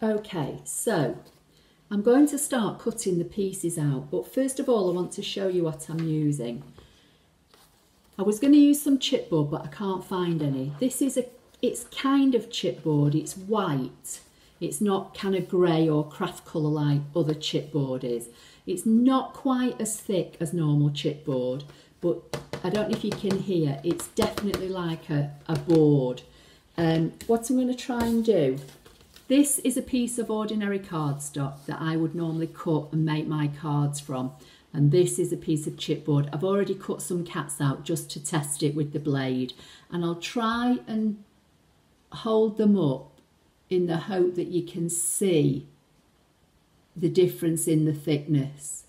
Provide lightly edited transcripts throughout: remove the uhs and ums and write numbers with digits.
Okay, so I'm going to start cutting the pieces out, but first of all I want to show you what I'm using. I was going to use some chipboard, but I can't find any. It's kind of chipboard, it's white. It's not kind of grey or craft colour like other chipboard is. It's not quite as thick as normal chipboard, but I don't know if you can hear, it's definitely like a board. What I'm going to try and do, this is a piece of ordinary cardstock that I would normally cut and make my cards from. And this is a piece of chipboard. I've already cut some cats out just to test it with the blade. And I'll try and hold them up in the hope that you can see the difference in the thickness.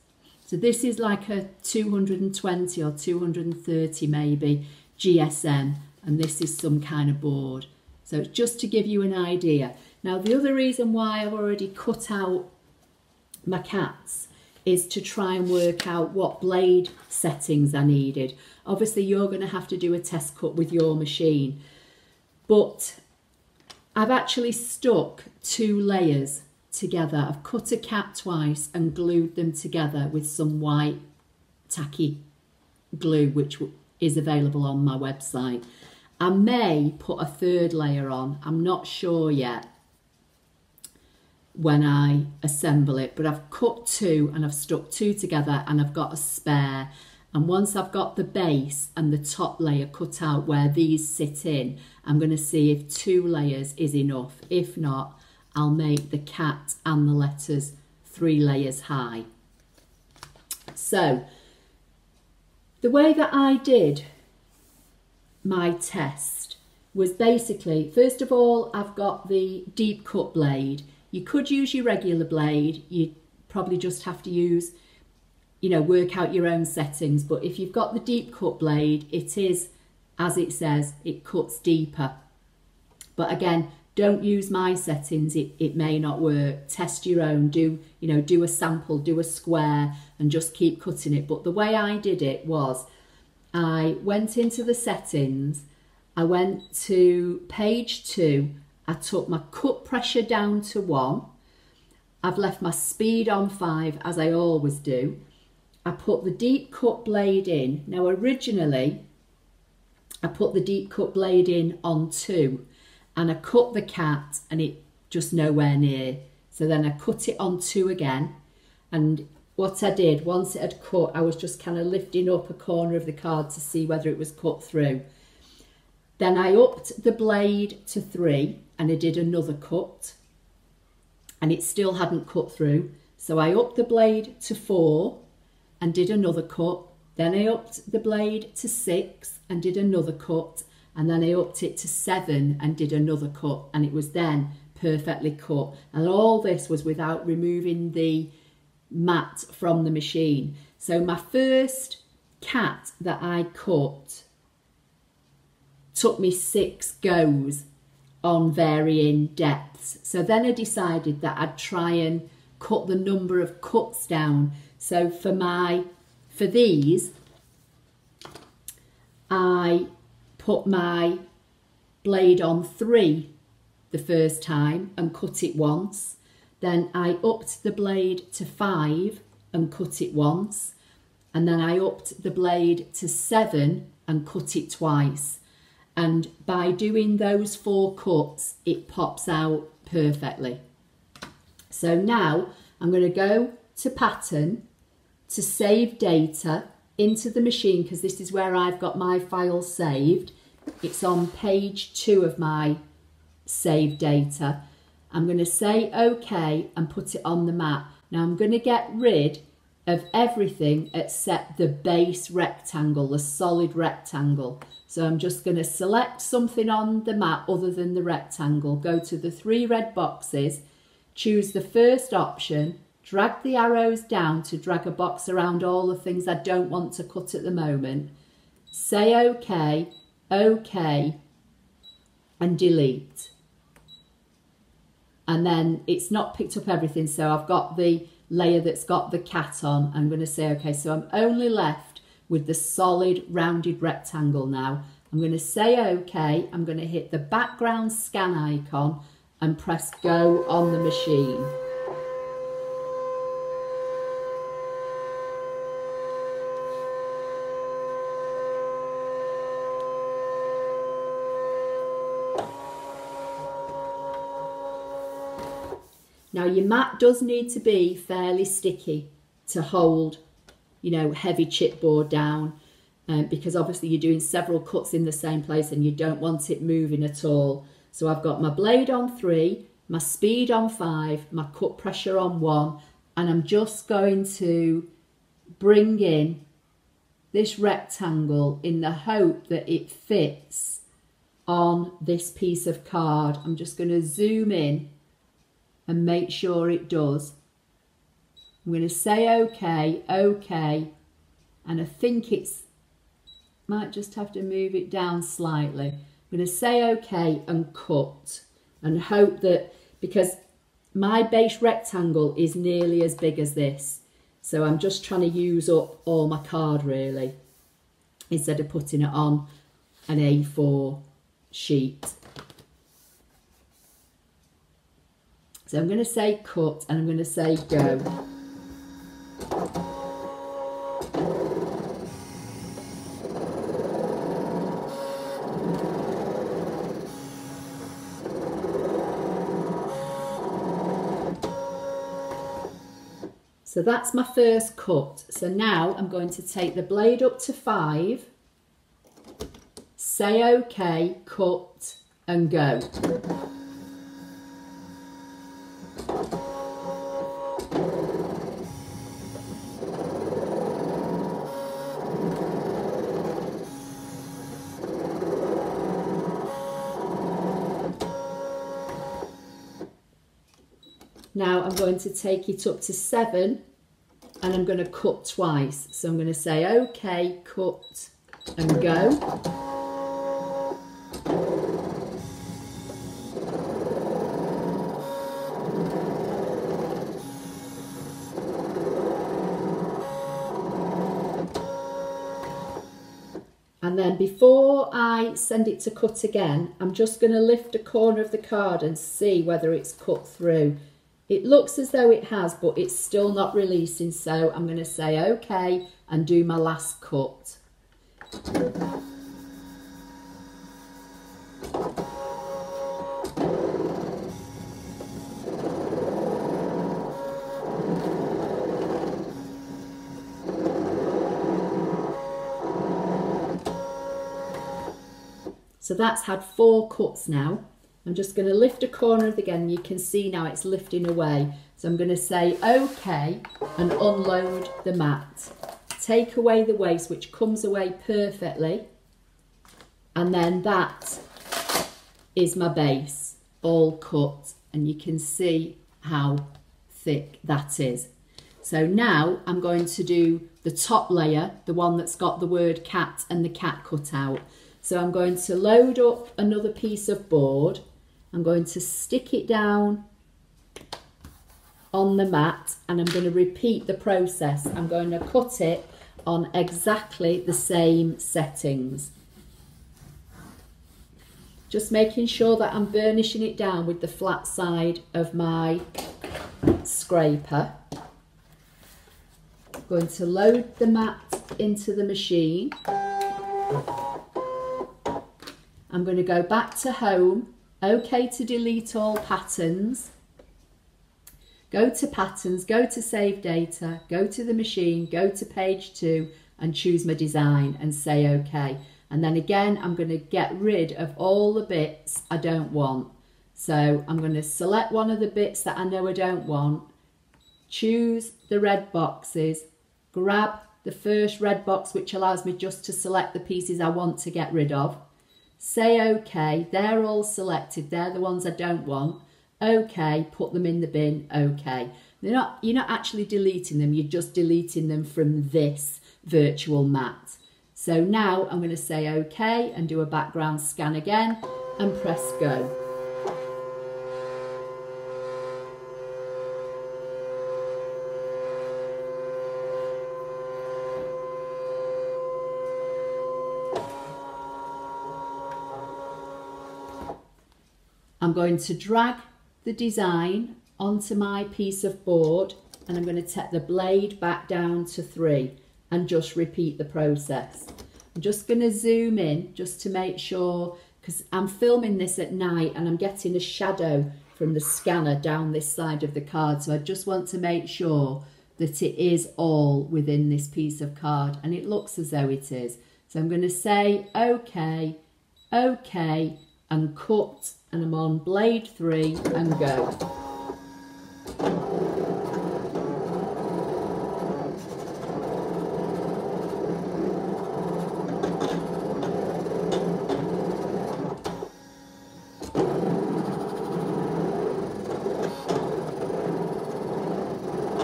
So this is like a 220 or 230 maybe GSM, and this is some kind of board. So it's just to give you an idea. Now the other reason why I've already cut out my cats is to try and work out what blade settings I needed. Obviously you're going to have to do a test cut with your machine, but I've actually stuck 2 layers together. I've cut a cat twice and glued them together with some white tacky glue, which is available on my website. I may put a 3rd layer on, I'm not sure yet when I assemble it, but I've cut 2 and I've stuck 2 together and I've got a spare. And once I've got the base and the top layer cut out where these sit in, I'm going to see if 2 layers is enough. If not, I'll make the cat and the letters 3 layers high. So the way that I did my test was basically, first of all, I've got the deep cut blade. You could use your regular blade. You probably just have to use, work out your own settings. But if you've got the deep cut blade, it is, as it says, it cuts deeper. But again, don't use my settings. It may not work. Test your own. Do a sample, do a square, and just keep cutting it. But the way I did it was, I went into the settings. I went to page 2. I took my cut pressure down to 1. I've left my speed on 5, as I always do. I put the deep cut blade in. Now originally, I put the deep cut blade in on 2, and I cut the cat and it just nowhere near. So then I cut it on 2 again. And what I did, once it had cut, I was just kind of lifting up a corner of the card to see whether it was cut through. Then I upped the blade to 3 and I did another cut and it still hadn't cut through. So I upped the blade to 4 and did another cut. Then I upped the blade to 6 and did another cut. And then I upped it to 7 and did another cut. And it was then perfectly cut. And all this was without removing the mat from the machine. So my first cat that I cut took me 6 goes on varying depths. So then I decided that I'd try and cut the number of cuts down. So for these, I put my blade on 3 the first time and cut it once. Then I upped the blade to 5 and cut it once. And then I upped the blade to 7 and cut it twice. And by doing those 4 cuts, it pops out perfectly. So now I'm going to go to pattern, to save data into the machine, because this is where I've got my file saved. It's on page 2 of my save data. I'm going to say OK and put it on the mat. Now I'm going to get rid of everything except the base rectangle, the solid rectangle. So I'm just going to select something on the mat other than the rectangle, go to the 3 red boxes, choose the first option, drag the arrows down to drag a box around all the things I don't want to cut at the moment, say OK, OK, and delete. And then it's not picked up everything, so I've got the layer that's got the cat on. I'm going to say OK, so I'm only left with the solid rounded rectangle now. I'm going to say OK, I'm going to hit the background scan icon and press go on the machine. Now your mat does need to be fairly sticky to hold, you know, heavy chipboard down, because obviously you're doing several cuts in the same place and you don't want it moving at all. So I've got my blade on 3, my speed on 5, my cut pressure on 1, and I'm just going to bring in this rectangle in the hope that it fits on this piece of card. I'm just going to zoom in and make sure it does. I'm going to say okay, okay, and I think it's, might just have to move it down slightly. I'm going to say okay and cut, and hope that, because my base rectangle is nearly as big as this, so I'm just trying to use up all my card really, instead of putting it on an A4 sheet. So I'm going to say cut and I'm going to say go. So that's my first cut. So now I'm going to take the blade up to 5, say okay, cut and go. Now I'm going to take it up to 7 and I'm going to cut twice. So I'm going to say okay, cut and go. And then before I send it to cut again, I'm just going to lift a corner of the card and see whether it's cut through. It looks as though it has, but it's still not releasing, so I'm going to say okay and do my last cut. So that's had 4 cuts now. I'm just going to lift a corner of it again. You can see now it's lifting away. So I'm going to say okay and unload the mat. Take away the waste, which comes away perfectly. And then that is my base, all cut. And you can see how thick that is. So now I'm going to do the top layer, the one that's got the word cat and the cat cut out. So I'm going to load up another piece of board. I'm going to stick it down on the mat and I'm going to repeat the process. I'm going to cut it on exactly the same settings. Just making sure that I'm burnishing it down with the flat side of my scraper. I'm going to load the mat into the machine. I'm going to go back to home. OK to delete all patterns. Go to patterns, go to save data, go to the machine, go to page 2 and choose my design and say OK. And then again, I'm going to get rid of all the bits I don't want. So I'm going to select one of the bits that I know I don't want, choose the red boxes, grab the first red box, which allows me just to select the pieces I want to get rid of. Say OK, they're all selected, they're the ones I don't want. OK, put them in the bin, OK. You're not actually deleting them, you're just deleting them from this virtual mat. So now I'm going to say OK and do a background scan again and press go. I'm going to drag the design onto my piece of board, and I'm going to take the blade back down to 3 and just repeat the process. I'm just going to zoom in just to make sure, because I'm filming this at night and I'm getting a shadow from the scanner down this side of the card, so I just want to make sure that it is all within this piece of card, and it looks as though it is. So I'm going to say OK, OK, and cut, and I'm on blade 3 and go.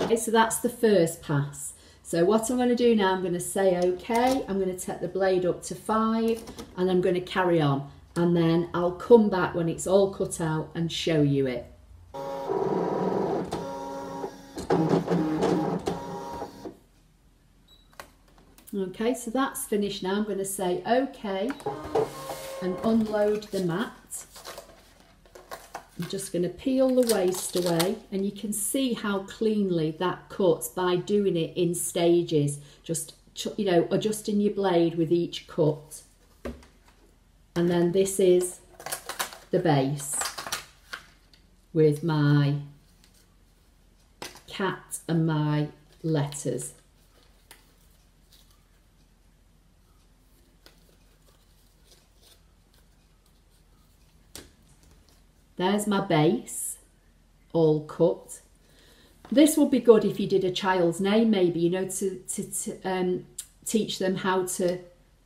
Okay, so that's the first pass. So what I'm going to do now, I'm going to say OK, I'm going to take the blade up to 5 and I'm going to carry on, and then I'll come back when it's all cut out and show you it. Okay, so that's finished now. I'm going to say OK and unload the mat. I'm just going to peel the waste away, and you can see how cleanly that cuts by doing it in stages, just, you know, adjusting your blade with each cut. And then this is the base with my cat and my letters. There's my base, all cut. This would be good if you did a child's name, maybe, you know, to teach them how to,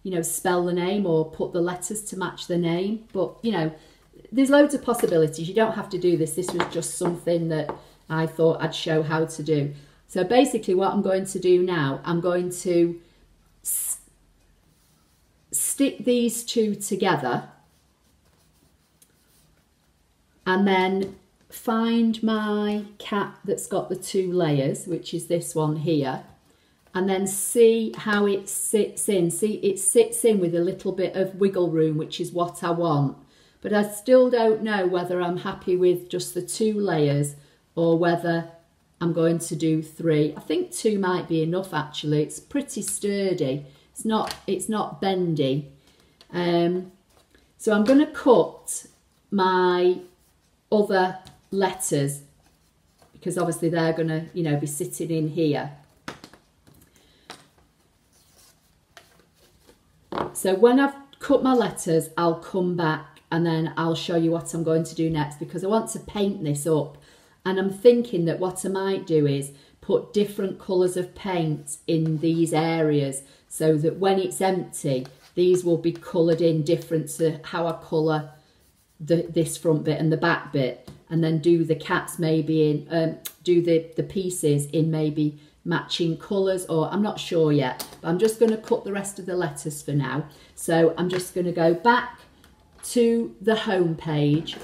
you know, spell the name or put the letters to match the name. But, you know, there's loads of possibilities. You don't have to do this. This was just something that I thought I'd show how to do. So basically what I'm going to do now, I'm going to stick these two together, and then find my cat that's got the 2 layers, which is this one here, and then see how it sits in. See, it sits in with a little bit of wiggle room, which is what I want. But I still don't know whether I'm happy with just the 2 layers or whether I'm going to do 3. I think 2 might be enough, actually. It's pretty sturdy. It's not bendy. So I'm going to cut my other letters, because obviously they're going to, you know, be sitting in here. So when I've cut my letters, I'll come back and then I'll show you what I'm going to do next, because I want to paint this up, and I'm thinking that what I might do is put different colours of paint in these areas, so that when it's empty, these will be coloured in different to how I colour this front bit and the back bit, and then do the cats maybe in, do the pieces in maybe matching colours, or I'm not sure yet, but I'm just going to cut the rest of the letters for now. So I'm just going to go back to the home page,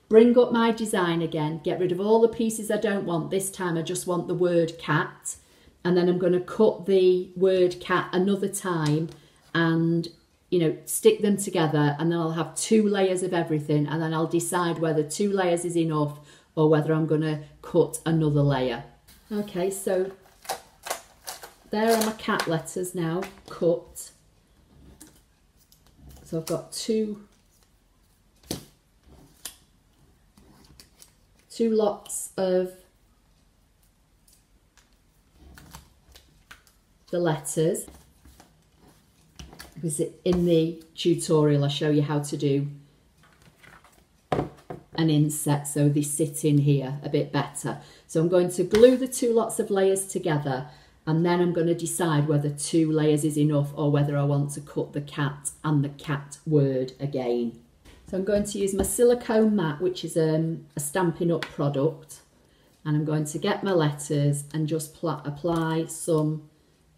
bring up my design again, get rid of all the pieces I don't want. This time I just want the word cat, and then I'm going to cut the word cat another time and, you know, stick them together, and then I'll have 2 layers of everything, and then I'll decide whether 2 layers is enough or whether I'm going to cut another layer. Okay, so there are my cat letters now cut. So I've got two lots of the letters. Because in the tutorial I show you how to do an inset so they sit in here a bit better. So I'm going to glue the 2 lots of layers together, and then I'm going to decide whether 2 layers is enough or whether I want to cut the cat and the cat word again. So I'm going to use my silicone mat, which is a Stampin' Up product, and I'm going to get my letters and just apply some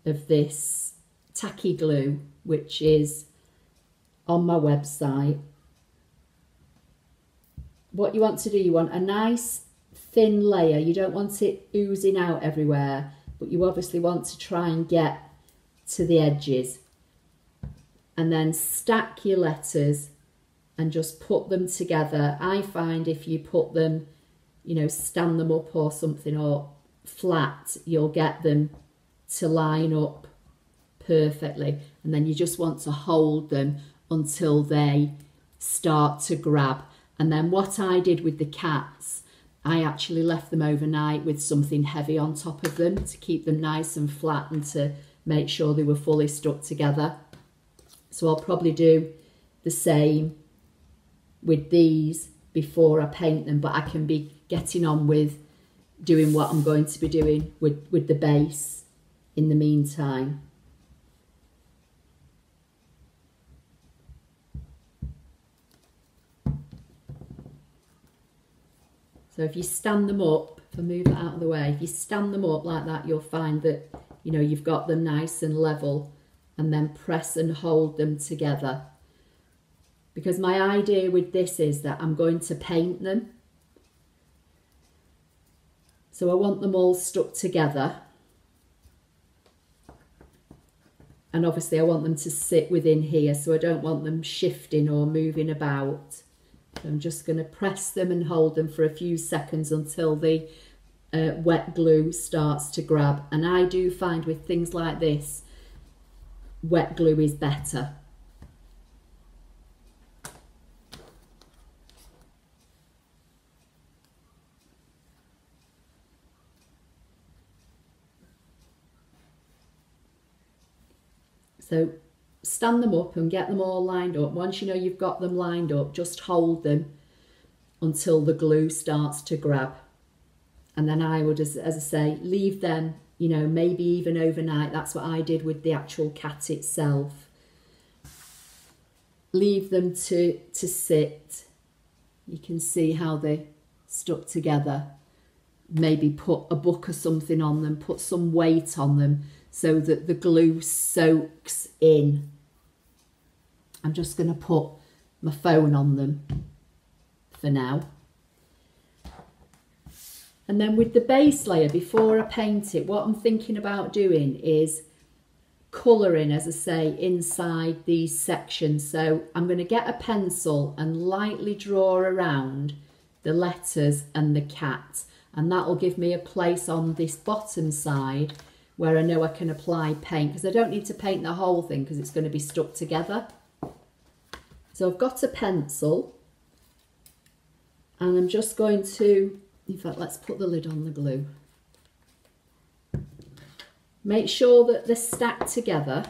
of this tacky glue, which is on my website. What you want to do, you want a nice thin layer. You don't want it oozing out everywhere, but you obviously want to try and get to the edges. And then stack your letters and just put them together. I find if you put them you know, stand them up or something, or flat, you'll get them to line up perfectly. And then you just want to hold them until they start to grab. And then what I did with the cats, I actually left them overnight with something heavy on top of them to keep them nice and flat and to make sure they were fully stuck together. So I'll probably do the same with these before I paint them, but I can be getting on with doing what I'm going to be doing with the base in the meantime. So if you stand them up, if I move that out of the way, if you stand them up like that, you'll find that, you know, you've got them nice and level, and then press and hold them together. Because my idea with this is that I'm going to paint them. So I want them all stuck together. And obviously I want them to sit within here, so I don't want them shifting or moving about. So I'm just going to press them and hold them for a few seconds until the wet glue starts to grab. And I do find with things like this, wet glue is better. So stand them up and get them all lined up. Once you know you've got them lined up, just hold them until the glue starts to grab. And then I would, as I say, leave them, you know, maybe even overnight. That's what I did with the actual cat itself. Leave them to sit. You can see how they stuck together. Maybe put a book or something on them, put some weight on them so that the glue soaks in. I'm just going to put my phone on them for now. And then with the base layer, before I paint it, what I'm thinking about doing is colouring, as I say, inside these sections. So I'm going to get a pencil and lightly draw around the letters and the cat. And that'll give me a place on this bottom side where I know I can apply paint, because I don't need to paint the whole thing because it's going to be stuck together. So I've got a pencil and I'm just going to, in fact, let's put the lid on the glue. Make sure that they're stacked together,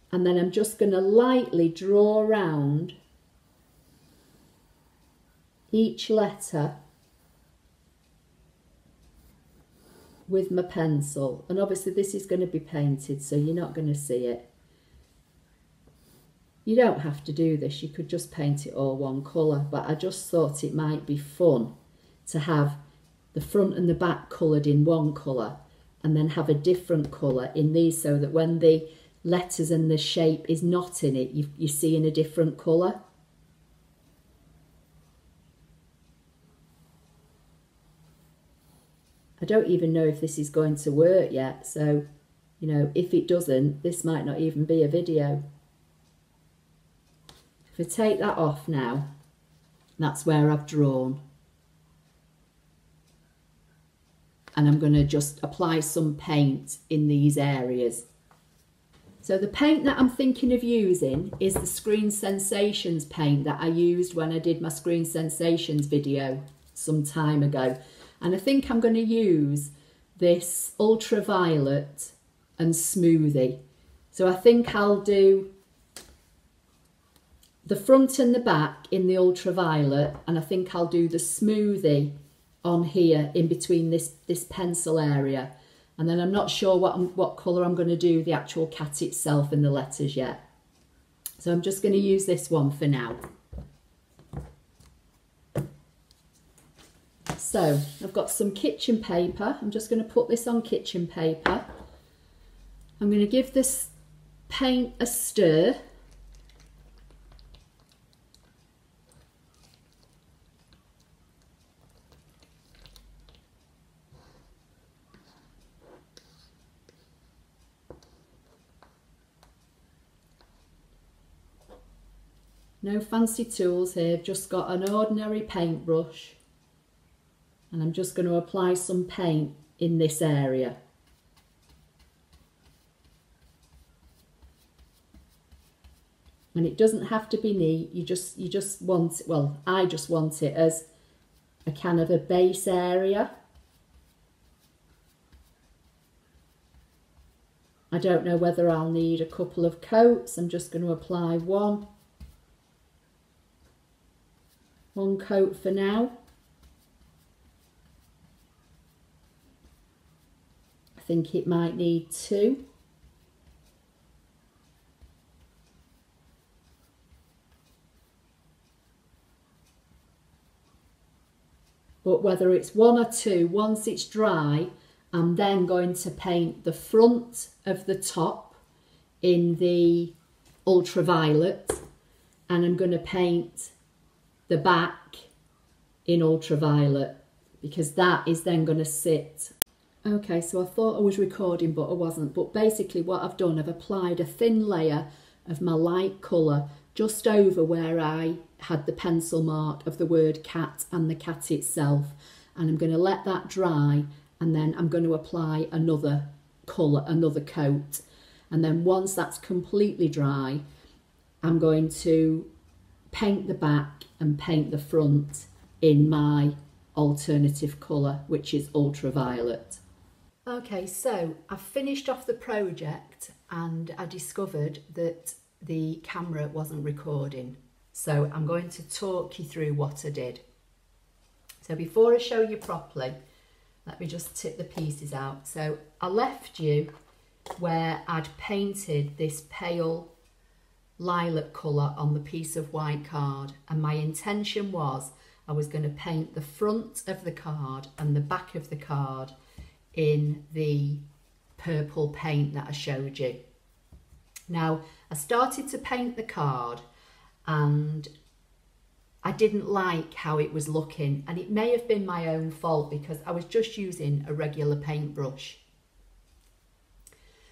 and then I'm just going to lightly draw around each letter with my pencil. And obviously this is going to be painted, so you're not going to see it. You don't have to do this, you could just paint it all one colour, but I just thought it might be fun to have the front and the back coloured in one colour and then have a different colour in these, so that when the letters and the shape is not in it, you see in a different colour. I don't even know if this is going to work yet, so, you know, if it doesn't, this might not even be a video. If I take that off now, that's where I've drawn. And I'm going to just apply some paint in these areas. So the paint that I'm thinking of using is the Screen Sensations paint that I used when I did my Screen Sensations video some time ago. And I think I'm going to use this Ultraviolet and Smoothie. So I think I'll do the front and the back in the Ultraviolet, and I think I'll do the Smoothie on here in between this pencil area. And then I'm not sure what colour I'm going to do the actual cat itself and the letters yet. So I'm just going to use this one for now. So I've got some kitchen paper. I'm just going to put this on kitchen paper. I'm going to give this paint a stir. No fancy tools here, I've just got an ordinary paintbrush. And I'm just going to apply some paint in this area. And it doesn't have to be neat, you just want, well, I just want it as a kind of a base area. I don't know whether I'll need a couple of coats. I'm just going to apply one coat for now. I think it might need two. But whether it's one or two, once it's dry, I'm then going to paint the front of the top in the ultraviolet, and I'm going to paint the back in ultraviolet, because that is then going to sit. Okay, so I thought I was recording, but I wasn't. But basically what I've done, I've applied a thin layer of my light colour just over where I had the pencil mark of the word cat and the cat itself, and I'm going to let that dry, and then I'm going to apply another colour, another coat, and then once that's completely dry, I'm going to paint the back and paint the front in my alternative colour, which is ultraviolet. Okay, so I've finished off the project and I discovered that the camera wasn't recording. So I'm going to talk you through what I did. So before I show you properly, let me just tip the pieces out. So I left you where I'd painted this pale lilac colour on the piece of white card, and my intention was I was going to paint the front of the card and the back of the card in the purple paint that I showed you. Now I started to paint the card and I didn't like how it was looking, and it may have been my own fault because I was just using a regular paintbrush.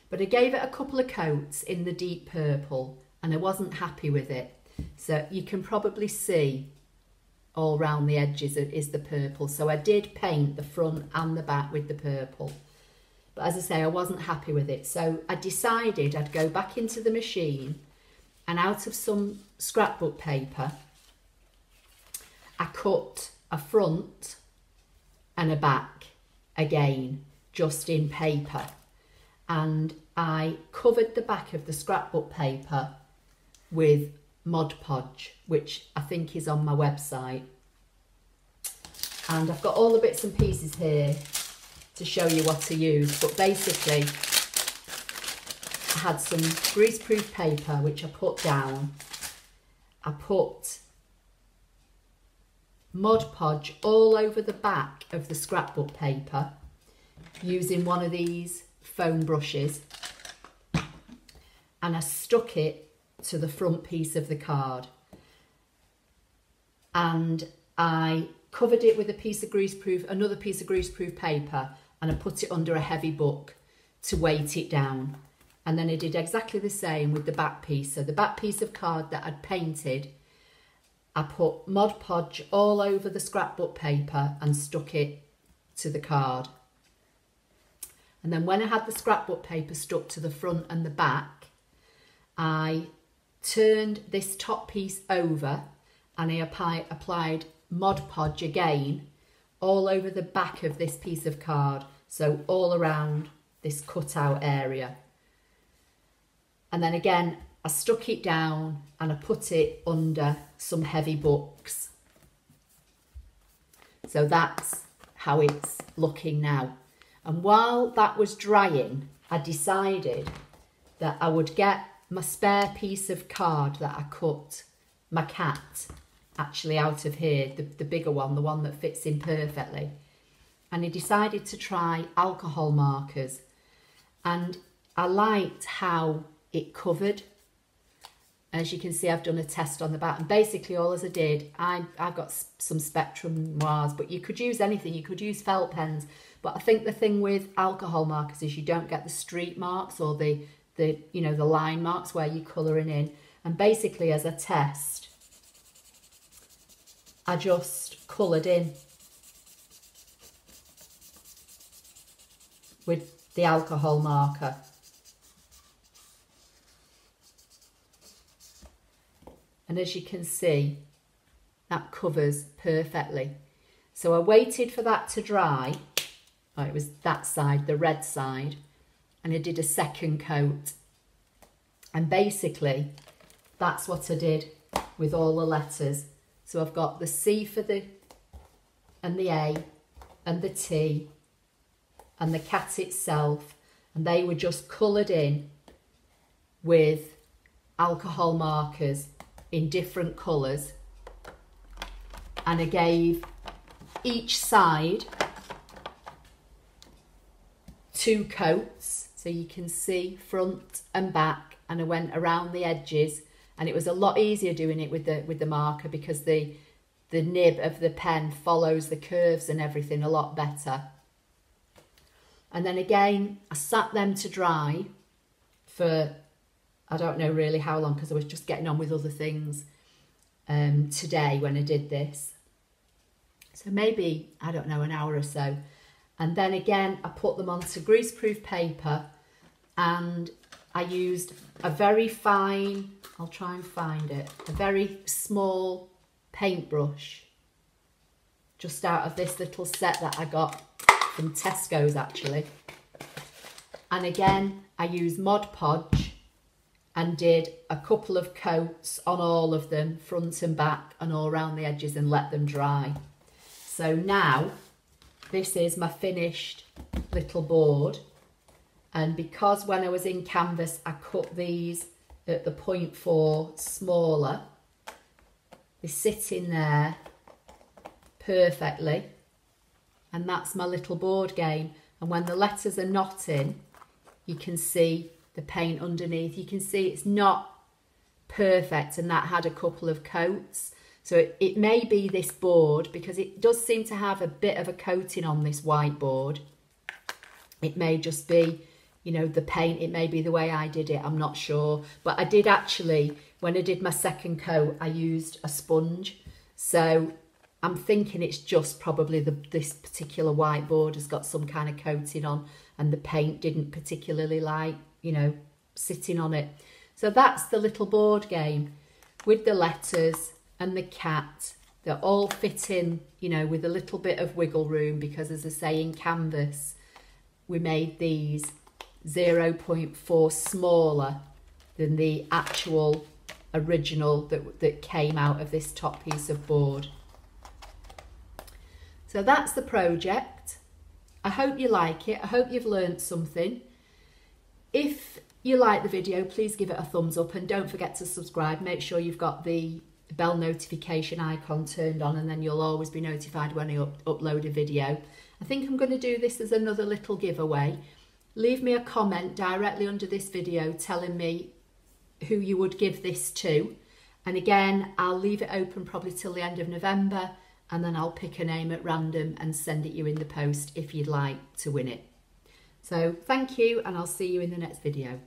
But I gave it a couple of coats in the deep purple and I wasn't happy with it. So you can probably see all round the edges is the purple. So I did paint the front and the back with the purple. But as I say, I wasn't happy with it. So I decided I'd go back into the machine, and out of some scrapbook paper, I cut a front and a back again, just in paper. And I covered the back of the scrapbook paper with Mod Podge, which I think is on my website. And I've got all the bits and pieces here to show you what to use, but basically I had some greaseproof paper which I put down. I put Mod Podge all over the back of the scrapbook paper using one of these foam brushes, and I stuck it to the front piece of the card, and I covered it with a piece of greaseproof, another piece of greaseproof paper, and I put it under a heavy book to weight it down. And then I did exactly the same with the back piece. So the back piece of card that I'd painted, I put Mod Podge all over the scrapbook paper and stuck it to the card. And then when I had the scrapbook paper stuck to the front and the back, I turned this top piece over and I applied Mod Podge again all over the back of this piece of card, so all around this cutout area. And then again I stuck it down and I put it under some heavy books. So that's how it's looking now. And while that was drying, I decided that I would get my spare piece of card that I cut my cat actually out of here, the bigger one, the one that fits in perfectly. And I decided to try alcohol markers, and I liked how it covered. As you can see, I've done a test on the back, and basically all as I did, I've got some Spectrum Noirs, but you could use anything. You could use felt pens, but I think the thing with alcohol markers is you don't get the streak marks or the you know, the line marks where you're colouring in. And basically as a test, I just coloured in with the alcohol marker. And as you can see, that covers perfectly. So I waited for that to dry. Oh, it was that side, the red side, and I did a second coat. And basically, that's what I did with all the letters. So I've got the C for and the A, and the T, and the cat itself, and they were just coloured in with alcohol markers in different colours. And I gave each side 2 coats, so you can see front and back, and I went around the edges, and it was a lot easier doing it with the marker because the nib of the pen follows the curves and everything a lot better. And then again, I sat them to dry for, I don't know really how long, because I was just getting on with other things today when I did this. So maybe, I don't know, an hour or so. And then again, I put them onto greaseproof paper, and I used a very fine, I'll try and find it, a very small paintbrush, just out of this little set that I got from Tesco's actually. And again, I used Mod Podge and did a couple of coats on all of them, front and back and all around the edges, and let them dry. So now this is my finished little board. And because when I was in canvas, I cut these at the 0.4 smaller, they sit in there perfectly. And that's my little board game. And when the letters are not in, you can see the paint underneath. You can see it's not perfect, and that had a couple of coats. So it may be this board, because it does seem to have a bit of a coating on this white board. It may just be, you know, the paint. It may be the way I did it, I'm not sure. But I did actually, when I did my second coat, I used a sponge. So I'm thinking it's just probably this particular whiteboard has got some kind of coating on, and the paint didn't particularly like, you know, sitting on it. So that's the little board game with the letters and the cat. They're all fit in, you know, with a little bit of wiggle room, because as I say, in canvas, we made these 0.4 smaller than the actual original that came out of this top piece of board. So that's the project. I hope you like it. I hope you've learned something. If you like the video, please give it a thumbs up, and don't forget to subscribe. Make sure you've got the bell notification icon turned on, and then you'll always be notified when I upload a video. I think I'm going to do this as another little giveaway. Leave me a comment directly under this video telling me who you would give this to. And again, I'll leave it open probably till the end of November, and then I'll pick a name at random and send it you in the post if you'd like to win it. So thank you, and I'll see you in the next video.